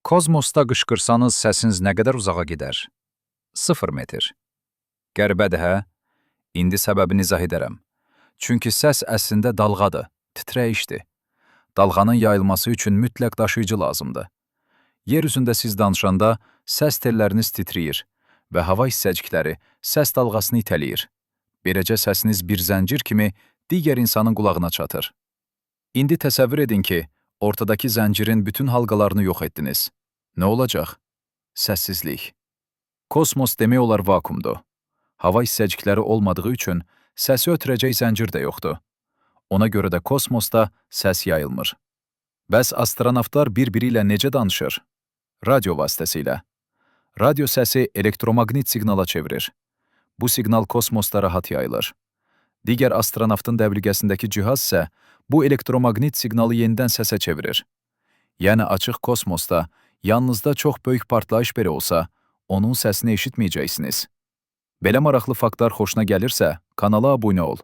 Kosmosda qışqırsanız səsiniz nə qədər uzağa gedər? 0 metr. Qəribədir, hə? İndi səbəbini izah edərəm. Çünki səs əslində dalğadır, titrəyişdir. Dalğanın yayılması üçün mütləq daşıyıcı lazımdır. Yer üzündə siz danışanda səs telləriniz titrəyir və hava hissəcikləri səs dalğasını itələyir. Beləcə səsiniz bir zəncir kimi digər insanın qulağına çatır. İndi təsəvvür edin ki, ortadakı zəncirin bütün halqalarını yox etdiniz. Nə olacaq? Səssizlik. Kosmos demək olar vakuumdur. Hava hissəcikləri olmadığı üçün səsi ötürəcək zəncir də yoxdur. Ona görə də kosmosda səs yayılmır. Bəs astronavtlar bir-biri ilə necə danışır? Radio vasitəsilə. Radio səsi elektromaqnit siqnala çevirir. Bu siqnal kosmosda rahat yayılır. Digər astronavtın dəbilqəsindəki cihaz isə bu elektromaqnit siqnalı yenidən səsə çevirir. Yəni açıq kosmosda yanınızda çox böyük partlayış belə olsa, onun səsini eşitməyəcəksiniz. Belə maraqlı faktlar xoşuna gəlirsə, kanala abunə ol.